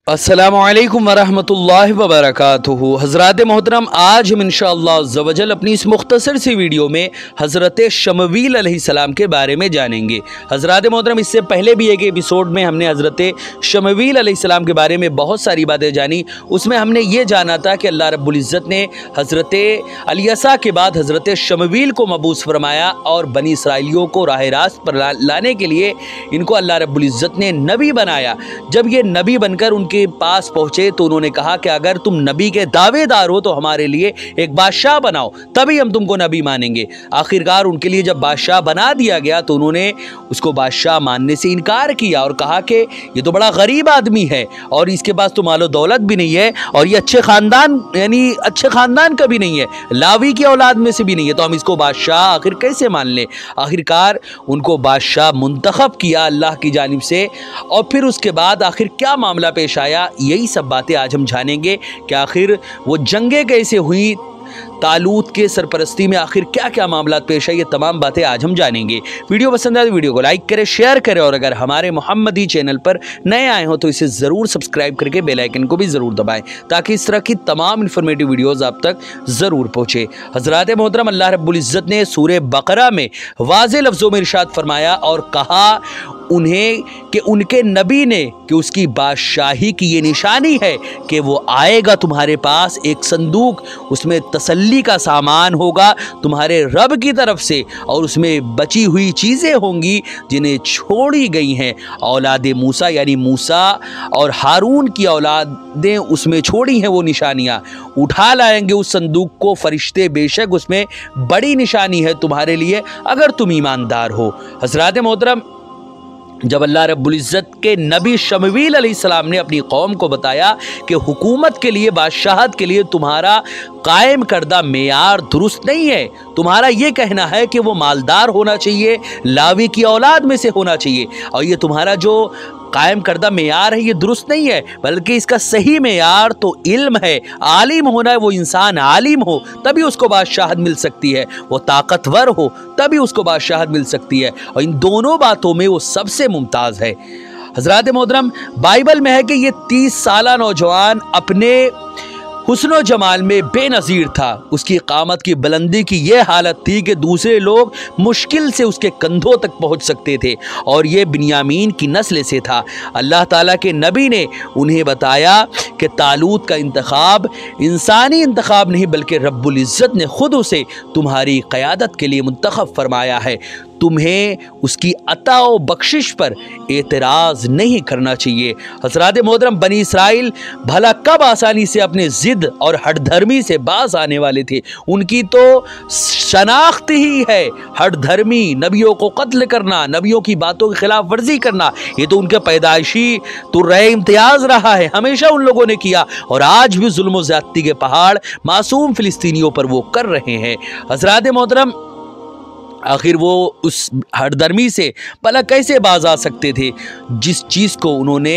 अस्सलामुअलैकुम वरहमतुल्लाहि वबरकातुहू। हज़रात मोहतरम, आज हम इंशाअल्लाह अज़्ज़वजल अपनी इस मुख्तसर सी वीडियो में हज़रत शमवील अलैहिस्सलाम के बारे में जानेंगे। हज़रात मोहतरम, इससे पहले भी एक एपिसोड में हमने हज़रत शमवील अलैहिस्सलाम के बारे में बहुत सारी बातें जानी। उसमें हमने ये जाना था कि अल्लाह रब्बुल इज़्ज़त ने हज़रत इलियास के बाद हज़रत शमवील को मबूस फरमाया और बनी इसराइलियों को राह रास्त पर लाने के लिए इनको अल्लाह रब्बुल इज़्ज़त ने नबी बनाया। जब ये नबी बनकर उनके पास पहुंचे तो उन्होंने कहा कि अगर तुम नबी के दावेदार हो तो हमारे लिए एक बादशाह बनाओ, तभी हम तुमको नबी मानेंगे। आखिरकार उनके लिए जब बादशाह बना दिया गया तो उन्होंने उसको बादशाह मानने से इनकार किया और कहा कि ये तो बड़ा गरीब आदमी है और इसके पास तो मालो दौलत भी नहीं है और ये अच्छे खानदान का भी नहीं है, लावी की औलाद में से भी नहीं है, तो हम इसको बादशाह आखिर कैसे मान लें। आखिरकार उनको बादशाह मुंतखब किया अल्लाह की जानिब से और फिर उसके बाद आखिर क्या मामला पेश आया, यही सब बातें आज हम जानेंगे कि आखिर वो जंगें कैसे हुई, तालूत के सरपरस्ती में आखिर क्या क्या मामला पेश है, ये तमाम बातें आज हम जानेंगे। वीडियो पसंद आए तो वीडियो को लाइक करें, शेयर करें और अगर हमारे मोहम्मदी चैनल पर नए आए हो तो इसे ज़रूर सब्सक्राइब करके बेल आइकन को भी ज़रूर दबाएं ताकि इस तरह की तमाम इन्फॉर्मेटिव वीडियोज़ आप तक ज़रूर पहुँचे। हज़रात मोहतरम, अल्लाह रब्बुल इज़्ज़त ने सूरह बकरा में वाज़ेह लफ्ज़ों में इरशाद फरमाया और कहा उन्हें कि उनके नबी ने कि उसकी बादशाही की ये निशानी है कि वो आएगा तुम्हारे पास एक संदूक, उसमें तसल्ली का सामान होगा तुम्हारे रब की तरफ से और उसमें बची हुई चीज़ें होंगी जिन्हें छोड़ी गई हैं औलाद मूसा, यानी मूसा और हारून की औलादें उसमें छोड़ी हैं। वो निशानियाँ उठा लाएंगे उस संदूक को फरिश्ते, बेशक उसमें बड़ी निशानी है तुम्हारे लिए अगर तुम ईमानदार हो। हज़रात मोहतरम, जब अल्लाह रब्बुल इज़्ज़त के नबी शमवील अलैहिस्सलाम ने अपनी कौम को बताया कि हुकूमत के लिए, बादशाहत के लिए तुम्हारा कायम करदा मेयार दुरुस्त नहीं है, तुम्हारा ये कहना है कि वो मालदार होना चाहिए, लावी की औलाद में से होना चाहिए और ये तुम्हारा जो कायम करदा मेयार है ये दुरुस्त नहीं है, बल्कि इसका सही मेयार तो इल्म है, आलिम होना है। वो इंसान आलिम हो तभी उसको बादशाहत मिल सकती है, वो ताकतवर हो तभी उसको बादशाहत मिल सकती है और इन दोनों बातों में वो सबसे मुमताज़ है। हज़रात मोहतरम, बाइबल में है कि ये 30 साला नौजवान अपने हुस्न जमाल में बेनज़ीर था। उसकी क़ामत की बुलंदी की ये हालत थी कि दूसरे लोग मुश्किल से उसके कंधों तक पहुंच सकते थे और ये बिन्यामीन की नस्ल से था। अल्लाह ताला के नबी ने उन्हें बताया कि तालूत का इंतखाब इंसानी इंतखाब नहीं बल्कि रब्बुल इज़्ज़त ने खुद उसे तुम्हारी क़यादत के लिए मुंतखब फरमाया है। तुम्हें उसकी अता व बख्शिश पर एतराज़ नहीं करना चाहिए। हज़रात मोहतरम, बनी इसराइल भला कब आसानी से अपने ज़िद और हठधर्मी से बाज आने वाले थे। उनकी तो शनाख्त ही है हठधर्मी, नबियों को कत्ल करना, नबियों की बातों की खिलाफ वर्जी करना, ये तो उनके पैदाइशी तुर्रे इम्तियाज़ रहा है, हमेशा उन लोगों ने किया और आज भी जुल्म व ज़्यादती के पहाड़ मासूम फ़िलिस्तीनियों पर वो कर रहे हैं। हज़रात मोहतरम, आखिर वो उस हठधर्मी से भला कैसे बाज आ सकते थे जिस चीज़ को उन्होंने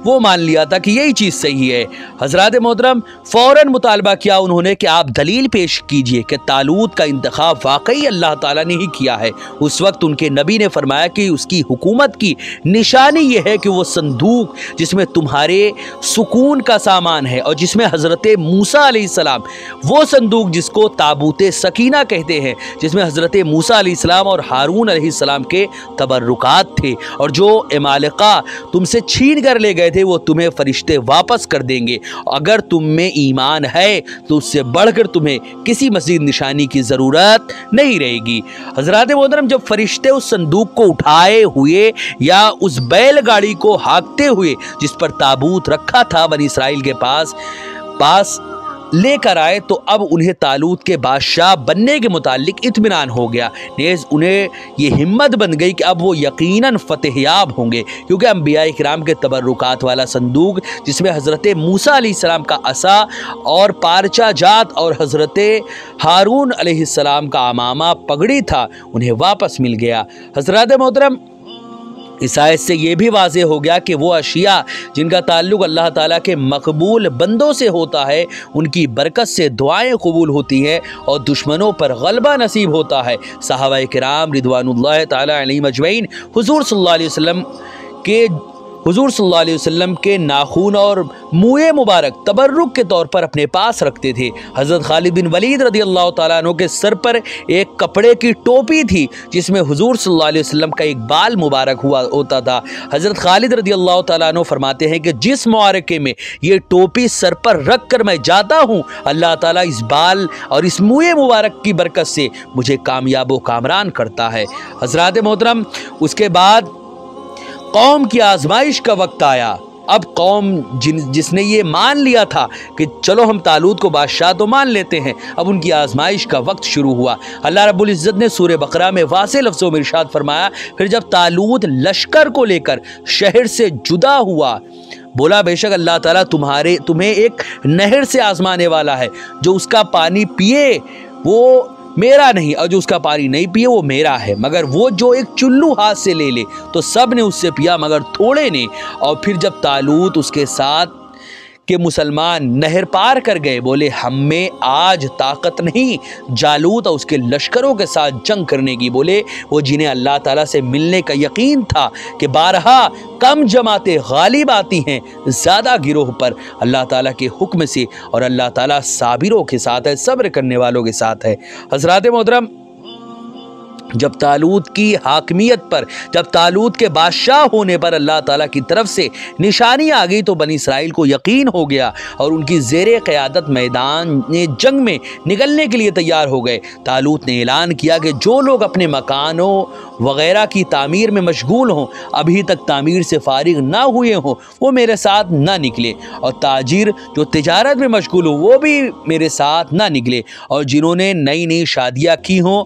वो मान लिया था कि यही चीज़ सही है। हज़रात मोहतरम, फ़ौरन मुतालबा किया उन्होंने कि आप दलील पेश कीजिए कि तालूत का इंतखाब वाकई अल्लाह ताला ने ही किया है। उस वक्त उनके नबी ने फरमाया कि उसकी हुकूमत की निशानी ये है कि वो संदूक जिसमें तुम्हारे सुकून का सामान है और जिसमें हज़रत मूसा अलैहिस्सलाम, वो संदूक जिसको ताबूत सकीना कहते हैं, जिसमें हज़रत मूसा अलैहिस्सलाम और हारून अलैहिस्सलाम के तबर्रुकात थे और जो इमालिका तुमसे छीन कर ले गए थे वो तुम्हें फरिश्ते वापस कर देंगे। अगर तुम में ईमान है तो उससे बढ़कर तुम्हें किसी मज़ीद निशानी की ज़रूरत नहीं रहेगी। हज़रात मोहतरम, जब फरिश्ते उस संदूक को उठाए हुए या उस बैलगाड़ी को हाँकते हुए जिस पर ताबूत रखा था बनी इसराइल के पास लेकर आए तो अब उन्हें तालूत के बादशाह बनने के मुतालिक इत्मीनान हो गया। नेज़ उन्हें ये हिम्मत बन गई कि अब वो यकीनन फ़तेहयाब होंगे, क्योंकि अंबिया इकराम के तबर्रुकात वाला संदूक जिसमें हज़रत मूसा अलैहिस्सलाम का असा और पारचा जात और हज़रत हारून अलैहिस्सलाम का अमामा पगड़ी था, उन्हें वापस मिल गया। हज़रात मोहतरम, اس آیت سے یہ بھی واضح ہو گیا کہ وہ اشیاء جن کا تعلق اللہ تعالیٰ کے مقبول بندوں سے ہوتا ہے ان کی برکت سے دعائیں قبول ہوتی ہیں اور دشمنوں پر غلبہ نصیب ہوتا ہے۔ صحابہ کرام رضوان اللہ تعالیٰ علیہم اجمعین حضور صلی اللہ علیہ وسلم کے ناخون اور منہ مبارک تبرک کے طور پر اپنے پاس رکھتے تھے۔ حضرت خالد بن ولید رضی اللہ تعالیٰ عنہ کے سر پر ایک کپڑے کی ٹوپی تھی جس میں حضور صلی اللہ علیہ وسلم کا ایک بال مبارک ہوتا تھا۔ حضرت خالد رضی اللہ تعالیٰ عنہ فرماتے ہیں کہ جس معرکے میں یہ ٹوپی سر پر رکھ کر میں جاتا ہوں اللہ تعالیٰ اس بال اور اس منہ مبارک کی برکت سے مجھے کامیاب و کامران کرتا ہے۔ حضرات محترم، اس کے بعد قوم کی آزمائش کا وقت آیا۔ اب قوم جس نے یہ مان لیا تھا کہ چلو ہم طالوت کو بادشاہ تو مان لیتے ہیں، اب ان کی آزمائش کا وقت شروع ہوا۔ اللہ رب العزت نے سورہ بقرہ میں واضح لفظوں میں ارشاد فرمایا، پھر جب طالوت لشکر کو لے کر شہر سے جدا ہوا بولا بے شک اللہ تعالیٰ تمہیں ایک نہر سے آزمانے والا ہے، جو اس کا پانی پیے وہ میرا نہیں اور جو اس کا پانی نہیں پیے وہ میرا ہے، مگر وہ جو ایک چلو ہاتھ سے لے لے تو سب نے اس سے پیا مگر تھوڑے نے۔ اور پھر جب طالوت اس کے ساتھ کہ مسلمان نہر پار کر گئے بولے ہم میں آج طاقت نہیں جالوت اور اس کے لشکروں کے ساتھ جنگ کرنے کی۔ بولے وہ جنہیں اللہ تعالیٰ سے ملنے کا یقین تھا کہ بارہا کم جماعتیں غالب آتی ہیں زیادہ گروہ پر اللہ تعالیٰ کے حکم سے، اور اللہ تعالیٰ صابروں کے ساتھ ہے، صبر کرنے والوں کے ساتھ ہے۔ حضرات محترم، جب طالوت کی حاکمیت پر، جب طالوت کے بادشاہ ہونے پر اللہ تعالیٰ کی طرف سے نشانی آ گئی تو بنی اسرائیل کو یقین ہو گیا اور ان کی زیر قیادت میدان جنگ میں نکلنے کے لیے تیار ہو گئے۔ طالوت نے اعلان کیا کہ جو لوگ اپنے مکانوں وغیرہ کی تعمیر میں مشغول ہوں، ابھی تک تعمیر سے فارغ نہ ہوئے ہوں، وہ میرے ساتھ نہ نکلے، اور تاجر جو تجارت میں مشغول ہوں وہ بھی میرے ساتھ نہ نکلے، اور جنہوں نے نئی شادیاں کی ہوں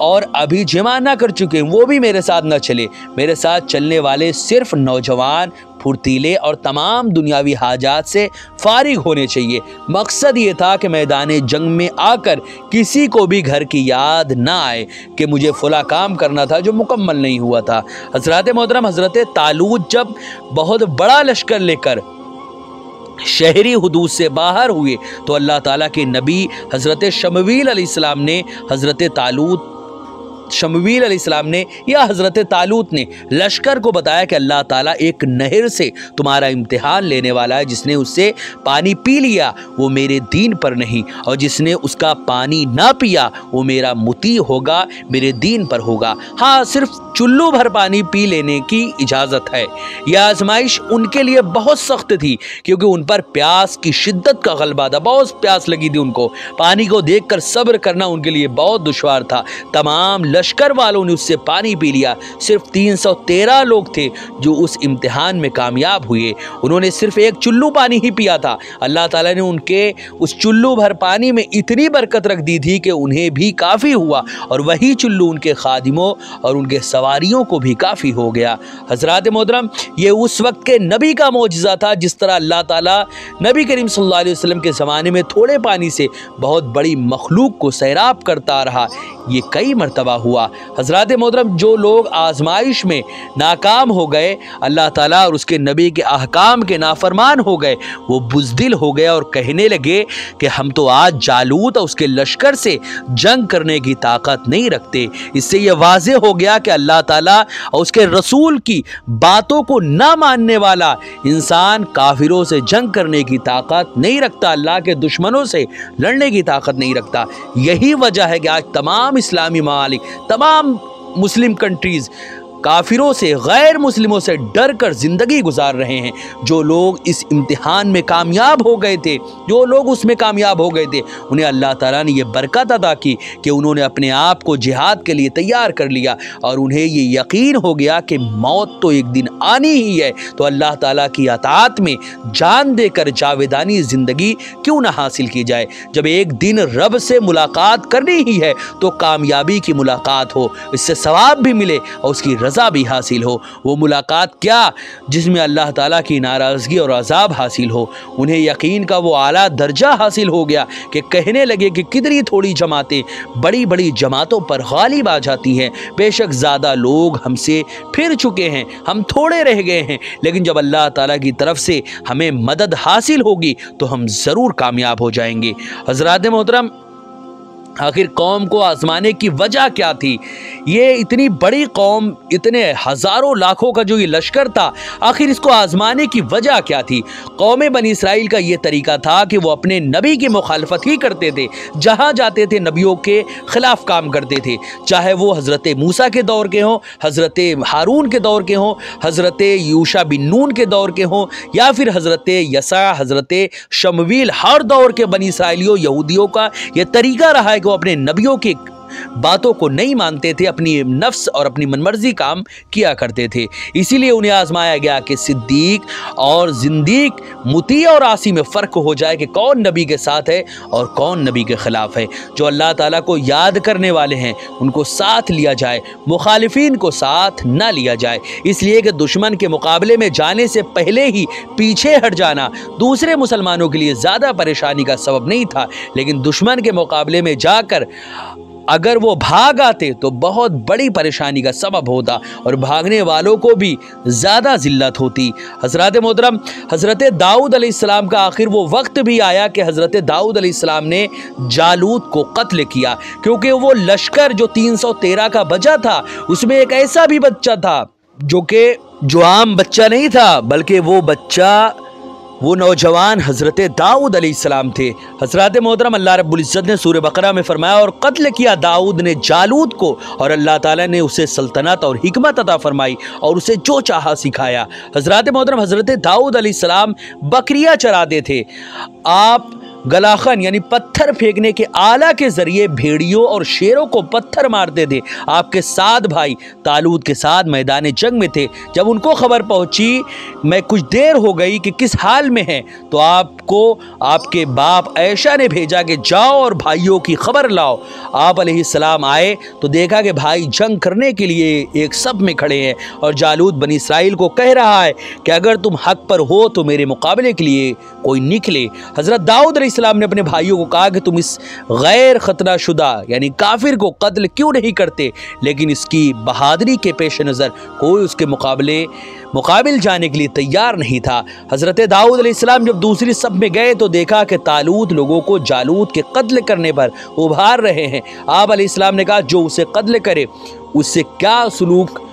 اور ابھی جمع نہ کر چکے ہیں وہ بھی میرے ساتھ نہ چلے۔ میرے ساتھ چلنے والے صرف نوجوان، پھرتیلے اور تمام دنیاوی حاجات سے فارغ ہونے چاہیے۔ مقصد یہ تھا کہ میدان جنگ میں آ کر کسی کو بھی گھر کی یاد نہ آئے کہ مجھے فلاں کام کرنا تھا جو مکمل نہیں ہوا تھا۔ حضرات محترم، حضرت طالوت جب بہت بڑا لشکر لے کر شہری حدود سے باہر ہوئے تو اللہ تعالیٰ کے نبی حضرت شمویل علیہ السلام نے یا حضرت طالوت نے لشکر کو بتایا کہ اللہ تعالیٰ ایک نہر سے تمہارا امتحان لینے والا ہے، جس نے اس سے پانی پی لیا وہ میرے دین پر نہیں، اور جس نے اس کا پانی نہ پیا وہ میرا مطیع ہوگا، میرے دین پر ہوگا۔ ہاں، صرف چلو بھر پانی پی لینے کی اجازت ہے۔ یہ آزمائش ان کے لیے بہت سخت تھی کیونکہ ان پر پیاس کی شدت کا غلبہ تھا، بہت پیاس لگی تھی ان کو، پانی کو دیکھ کر صبر کرنا ان کے لیے بہت دشوار تھا۔ تمام لشکر والوں نے اس سے پانی پی لیا، صرف 313 لوگ تھے جو اس امتحان میں کامیاب ہوئے۔ انہوں نے صرف ایک چلو پانی ہی پیا تھا، اللہ تعالیٰ نے ان کے اس چلو بھر پانی میں اتنی برکت رکھ دی تھی کہ انہیں بھی کافی ہوا، اور وہی چلو ان کے خادموں اور ان کے سواریوں کو بھی کافی ہو گیا۔ حضرات محترم، یہ اس وقت کے نبی کا معجزہ تھا، جس طرح اللہ تعالیٰ نبی کریم صلی اللہ علیہ وسلم کے زمانے میں تھوڑے پانی سے بہت بڑی مخلوق کو سیراب کرتا رہا، یہ کئی مرتبہ ہوا۔ حضرات محترم، جو لوگ آزمائش میں ناکام ہو گئے، اللہ تعالیٰ اور اس کے نبی کے احکام کے نافرمان ہو گئے، وہ بزدل ہو گئے اور کہنے لگے کہ ہم تو آج جالوت اور اس کے لشکر سے جنگ کرنے کی طاقت نہیں رکھتے۔ اس سے یہ واضح ہو گیا کہ اللہ تعالیٰ اور اس کے رسول کی باتوں کو نہ ماننے والا انسان کافروں سے جنگ کرنے کی طاقت نہیں رکھتا، اللہ کے دشمنوں سے لڑنے کی طاقت نہیں رکھتا۔ یہی وجہ ہے کہ آج تمام اسلامی ممالک، تمام مسلم کنٹریز کافروں سے، غیر مسلموں سے ڈر کر زندگی گزار رہے ہیں۔ جو لوگ اس امتحان میں کامیاب ہو گئے تھے، جو لوگ اس میں کامیاب ہو گئے تھے، انہیں اللہ تعالیٰ نے یہ برکت عطا کی کہ انہوں نے اپنے آپ کو جہاد کے لیے تیار کر لیا، اور انہیں یہ یقین ہو گیا کہ موت تو ایک دن آنی ہی ہے، تو اللہ تعالیٰ کی اطاعت میں جان دے کر جاویدانی زندگی کیوں نہ حاصل کی جائے۔ جب ایک دن رب سے ملاقات کرنی ہی ہے تو کامیابی کی ملاقات ہو، اس سے ثواب بھی ملے اور اس کی रज़ा भी हासिल हो। वो मुलाकात क्या जिसमें अल्लाह ताला की नाराज़गी और अज़ाब हासिल हो। उन्हें यकीन का वो आला दर्जा हासिल हो गया कि कहने लगे कि कितनी थोड़ी जमातें बड़ी बड़ी जमातों पर गालिब आ जाती हैं। बेशक ज़्यादा लोग हमसे फिर चुके हैं, हम थोड़े रह गए हैं, लेकिन जब अल्लाह ताला की तरफ से हमें मदद हासिल होगी तो हम ज़रूर कामयाब हो जाएंगे। हज़रात मोहतरम, आखिर कौम को आजमाने की वजह क्या थी? ये इतनी बड़ी कौम, इतने हज़ारों लाखों का जो ये लश्कर था, आखिर इसको आजमाने की वजह क्या थी? कौम बनी इसराइल का ये तरीका था कि वो अपने नबी की मुखालफत ही करते थे। जहाँ जाते थे नबियों के ख़िलाफ़ काम करते थे, चाहे वो हज़रत मूसा के दौर के हों, हज़रत हारून के दौर के हों, हज़रत यूशा बिन नून के दौर के हों, या फिर हज़रत यसा, हज़रत शमवील। हर दौर के बनी इसराइलियों यहूदियों का ये तरीका रहा है कि वो अपने नबियों की बातों को नहीं मानते थे, अपनी नफ्स और अपनी मनमर्जी काम किया करते थे। इसीलिए उन्हें आजमाया गया कि सिद्दीक और जिंदीक, मुती और आसी में फ़र्क हो जाए कि कौन नबी के साथ है और कौन नबी के ख़िलाफ़ है। जो अल्लाह ताला को याद करने वाले हैं उनको साथ लिया जाए, मुखालिफिन को साथ ना लिया जाए। इसलिए कि दुश्मन के मुकाबले में जाने से पहले ही पीछे हट जाना दूसरे मुसलमानों के लिए ज़्यादा परेशानी का सबब नहीं था, लेकिन दुश्मन के मुकाबले में जाकर अगर वो भाग आते तो बहुत बड़ी परेशानी का सबब होता और भागने वालों को भी ज़्यादा ज़िल्लत होती। हज़रत मोहतरम, हज़रत दाऊद अलैहिस्सलाम का आखिर वो वक्त भी आया कि हज़रत दाऊद अलैहिस्सलाम ने जालूत को कत्ल किया, क्योंकि वो लश्कर जो 313 का बचा था उसमें एक ऐसा भी बच्चा था जो आम बच्चा नहीं था, बल्कि वो नौजवान हज़रत दाऊद अलैहिस्सलाम थे। हज़रत मोहतरम, अल्लाह रब्बुल इज़्ज़त ने सूरह बकरा में फरमाया, और कत्ल किया दाऊद ने जालूत को, और अल्लाह ताला ने उसे सल्तनत और हिकमत अता फरमाई और उसे जो चाहा सिखाया। हज़रत मोहतरम, हज़रत दाऊद अलैहिस्सलाम बकरियाँ चराते थे। आप गलाखन यानी पत्थर फेंकने के आला के ज़रिए भेड़ियों और शेरों को पत्थर मारते थे। आपके 7 भाई तालूत के साथ मैदान जंग में थे। जब उनको खबर पहुंची मैं कुछ देर हो गई कि किस हाल में है, तो आपको आपके बाप ऐशा ने भेजा कि जाओ और भाइयों की खबर लाओ। आप अलैहिस्सलाम आए तो देखा कि भाई जंग करने के लिए एक सफ में खड़े हैं और जालूत बनी इसराइल को कह रहा है कि अगर तुम हक पर हो तो मेरे मुकाबले के लिए कोई निकले। हज़रत दाऊद अलैहिस्सलाम ने अपने भाइयों को कहा कि तुम इस गैर खतरा शुदा यानी काफिर को कत्ल क्यों नहीं करते, लेकिन इसकी बहादुरी के पेश नज़र कोई उसके मुकाबिल जाने के लिए तैयार नहीं था। हज़रत दाऊद अलैहिस्सलाम जब दूसरी सफ में गए तो देखा कि तालूत लोगों को जालूत के कत्ल करने पर उभार रहे हैं। आप अलैहिस्सलाम ने कहा जो उसे कत्ल करे उससे क्या सलूक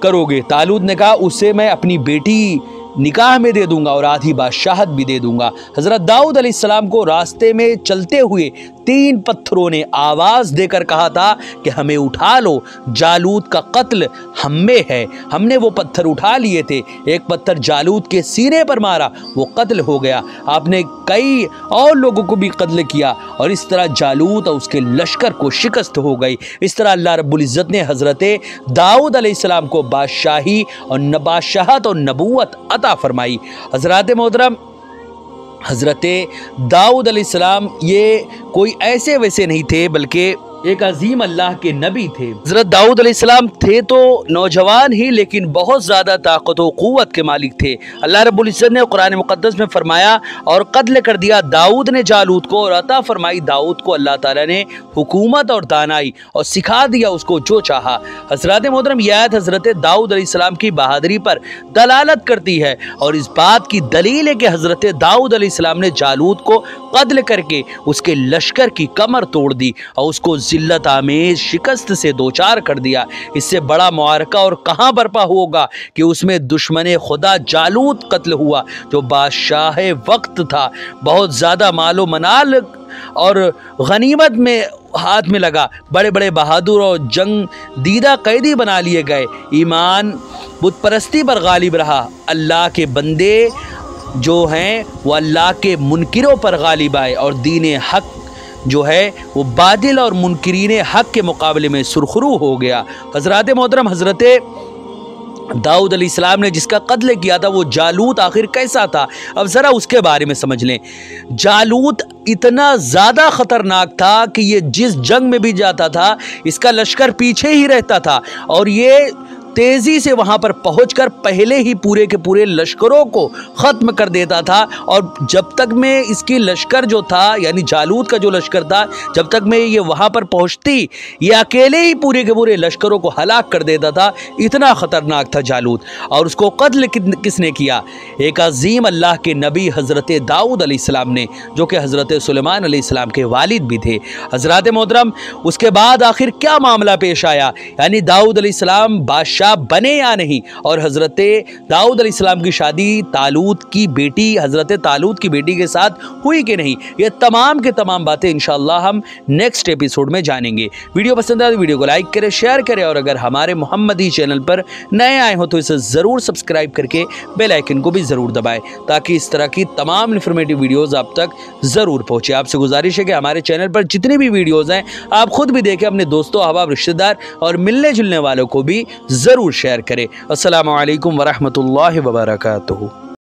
करोगे? तालूत ने कहा उससे मैं अपनी बेटी निकाह में दे दूंगा और आधी बादशाहत भी दे दूंगा। हज़रत दाऊद अलैहिस्सलाम को रास्ते में चलते हुए 3 पत्थरों ने आवाज़ देकर कहा था कि हमें उठा लो, जालूत का कत्ल हम में है। हमने वो पत्थर उठा लिए थे। एक पत्थर जालूत के सीने पर मारा, वो कत्ल हो गया। आपने कई और लोगों को भी कत्ल किया और इस तरह जालूत और उसके लश्कर को शिकस्त हो गई। इस तरह अल्लाह रब्बुल इज़्ज़त ने हज़रत दाऊद अलैहिस्सलाम को बादशाही और बादशाहत और नबूवत अता फरमाई। हज़रत मोहतरम, हज़रत दाऊद अलैहिस्सलाम ये कोई ऐसे वैसे नहीं थे, बल्कि एक अजीम अल्लाह के नबी थे। हज़रत दाऊद अलैहिस्सलाम थे तो नौजवान ही, लेकिन बहुत ज़्यादा ताकत व क़ुव्वत के मालिक थे। अल्लाह रब्बुल इज़्ज़त ने कुरान मुक़द्दस में फरमाया, और कत्ल कर दिया दाऊद ने जालूत को, और अता फरमाई दाऊद को अल्लाह ताला ने हुकूमत और दानाई, और सिखा दिया उसको जो चाहा। हज़रत मोहतरम, यह आयत हज़रत दाऊद अलैहिस्सलाम की बहादुरी पर दलालत करती है और इस बात की दलील है कि हज़रत दाऊद अलैहिस्सलाम ने जालूत को कत्ल करके उसके लश्कर की कमर तोड़ दी और उसको जिल्लत आमेज शिकस्त से दोचार कर दिया। इससे बड़ा मुआरका और कहाँ बर्पा होगा कि उसमें दुश्मन खुदा जालूत कत्ल हुआ, जो बादशाह वक्त था। बहुत ज़्यादा मालो मनाल और गनीमत में हाथ में लगा। बड़े बड़े बहादुर और जंग दीदा कैदी बना लिए गए। ईमान बुत परस्ती पर गालिब रहा। अल्लाह के बंदे जो हैं वो अल्लाह के मुनकिरों पर गालिब आए और दीन हक जो है वो बातिल और मुनकिरीन हक के मुकाबले में सुरखरू हो गया। हज़रत मोहतरम, हज़रत दाऊद अलैहिस्सलाम ने जिसका कत्ल किया था वो जालूत आखिर कैसा था, अब ज़रा उसके बारे में समझ लें। जालूत इतना ज़्यादा ख़तरनाक था कि ये जिस जंग में भी जाता था इसका लश्कर पीछे ही रहता था और ये तेजी से वहां पर पहुंचकर पहले ही पूरे के पूरे लश्करों को खत्म कर देता था। और जब तक में इसकी लश्कर जो था, यानी जालूत का जो लश्कर था, जब तक में ये वहां पर पहुंचती, ये अकेले ही पूरे के पूरे लश्करों को हलाक कर देता था। इतना खतरनाक था जालूत। और उसको कत्ल किसने किया? एक अजीम अल्लाह के नबी हज़रत दाऊद अलैहिस्सलाम ने, जो कि हज़रत सुलेमान अलैहिस्सलाम के वालिद भी थे। हज़रात मोहतरम, उसके बाद आखिर क्या मामला पेश आया, यानी दाऊद अलैहिस्सलाम बादशाह बने या नहीं, और हज़रत दाऊद अलैहिस्सलाम की शादी तालूत की बेटी, हज़रत तालूत की बेटी के साथ हुई कि नहीं, ये तमाम के तमाम बातें इंशाअल्लाह हम नेक्स्ट एपिसोड में जानेंगे। वीडियो पसंद आए तो वीडियो को लाइक करें, शेयर करें, और अगर हमारे मोहम्मदी चैनल पर नए आए हो तो इसे ज़रूर सब्सक्राइब करके बेल आइकन को भी ज़रूर दबाएं, ताकि इस तरह की तमाम इन्फॉर्मेटिव वीडियोज़ आप तक ज़रूर पहुँचे। आपसे गुजारिश है कि हमारे चैनल पर जितनी भी वीडियोज़ हैं आप खुद भी देखें, अपने दोस्तों, अहबाब, रिश्तेदार और मिलने जुलने वालों को भी ज़रूर शेयर करें। अस्सलामु अलैकुम वरहमतुल्लाहि वबरकातुहू।